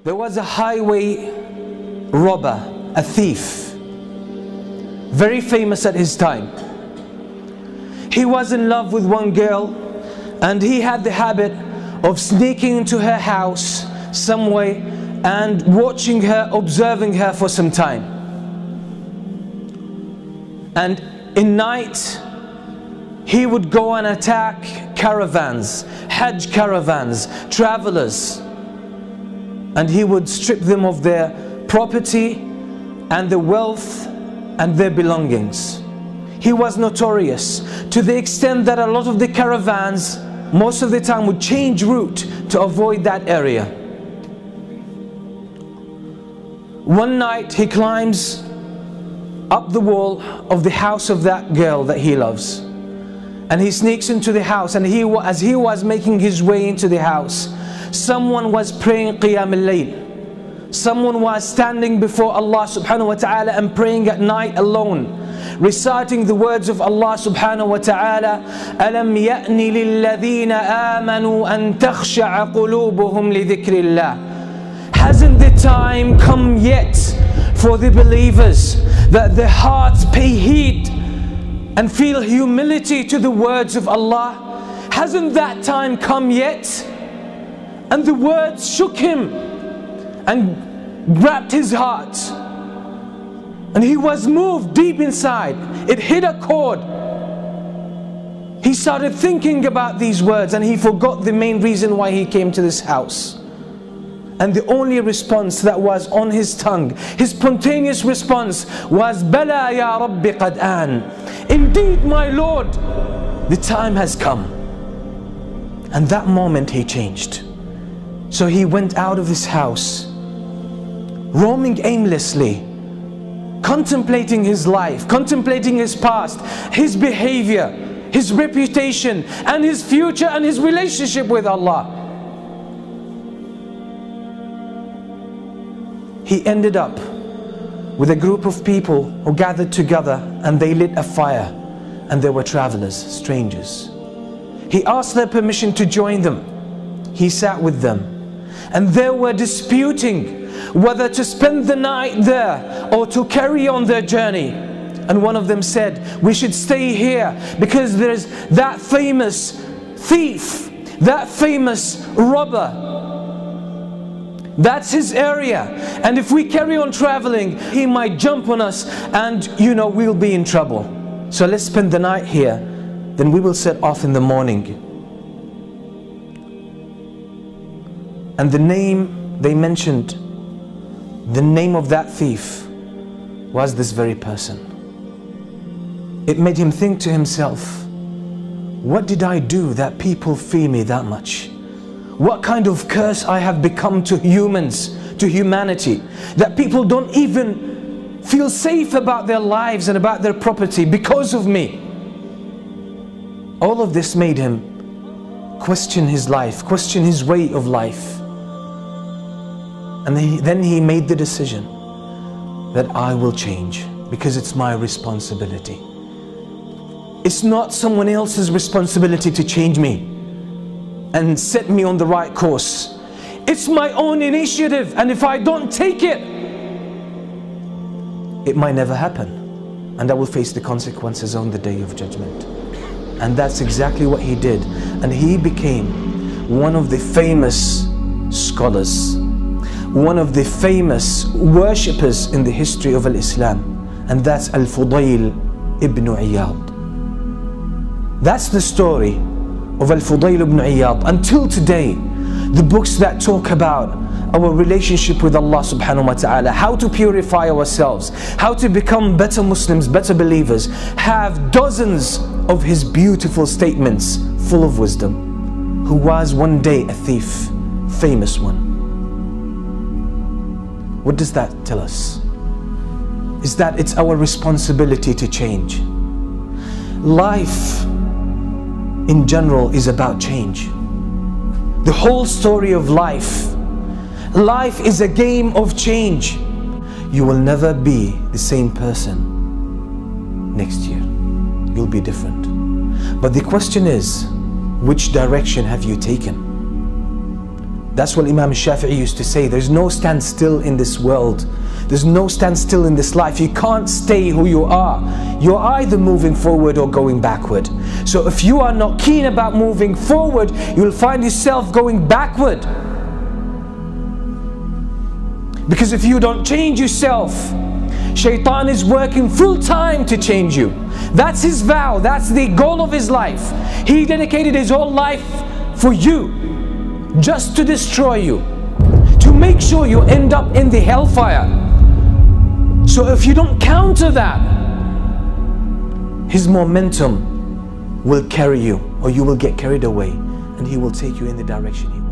There was a highway robber, a thief, very famous at his time. He was in love with one girl, and he had the habit of sneaking into her house some way and watching her, observing her for some time. And in night, he would go and attack caravans, Hajj caravans, travelers, and he would strip them of their property and their wealth and their belongings. He was notorious to the extent that a lot of the caravans most of the time would change route to avoid that area. One night he climbs up the wall of the house of that girl that he loves, and he sneaks into the house, and as he was making his way into the house, someone was praying Qiyam al-Layl. Someone was standing before Allah subhanahu wa ta'ala and praying at night alone, reciting the words of Allah subhanahu wa ta'ala, أَلَمْ يَأْنِ لِلَّذِينَ آمَنُوا أَن تَخْشَعَ قُلُوبُهُمْ لِذِكْرِ اللَّهِ. Hasn't the time come yet for the believers that their hearts pay heed and feel humility to the words of Allah? Hasn't that time come yet? And the words shook him and grabbed his heart, and he was moved deep inside. It hit a chord. He started thinking about these words, and he forgot the main reason why he came to this house. And the only response that was on his tongue, his spontaneous response, was Bala ya Rabbi qad an. Indeed, my Lord, the time has come. And that moment he changed. So he went out of his house, roaming aimlessly, contemplating his life, contemplating his past, his behavior, his reputation, and his future, and his relationship with Allah. He ended up with a group of people who gathered together, and they lit a fire, and they were travelers, strangers. He asked their permission to join them. He sat with them, and they were disputing whether to spend the night there or to carry on their journey. And one of them said, we should stay here because there's that famous thief, that famous robber. That's his area, and if we carry on traveling, he might jump on us, and we'll be in trouble. So let's spend the night here, then we will set off in the morning. And the name they mentioned, the name of that thief, was this very person. It made him think to himself, what did I do that people fear me that much? What kind of curse I have become to humans, to humanity, that people don't even feel safe about their lives and about their property because of me. All of this made him question his life, question his way of life. And then he made the decision that I will change because it's my responsibility. It's not someone else's responsibility to change me and set me on the right course. It's my own initiative, and if I don't take it, it might never happen, and I will face the consequences on the day of judgment. And that's exactly what he did, and he became one of the famous scholars, one of the famous worshippers in the history of Islam, and that's Al-Fudayl ibn Iyad. That's the story of Al-Fudayl ibn Iyad. Until today, the books that talk about our relationship with Allah subhanahu wa ta'ala, how to purify ourselves, how to become better Muslims, better believers, have dozens of his beautiful statements full of wisdom, who was one day a thief, famous one. What does that tell us? Is that it's our responsibility to change. Life in general is about change. The whole story of life is a game of change. You will never be the same person next year. You'll be different. But the question is, which direction have you taken? That's what Imam Shafi'i used to say. There's no standstill in this world. There's no standstill in this life. You can't stay who you are. You're either moving forward or going backward. So if you are not keen about moving forward, you'll find yourself going backward. Because if you don't change yourself, Shaitan is working full time to change you. That's his vow. That's the goal of his life. He dedicated his whole life for you, just to destroy you, to make sure you end up in the hellfire. So if you don't counter that, his momentum will carry you, or you will get carried away, and he will take you in the direction he wants.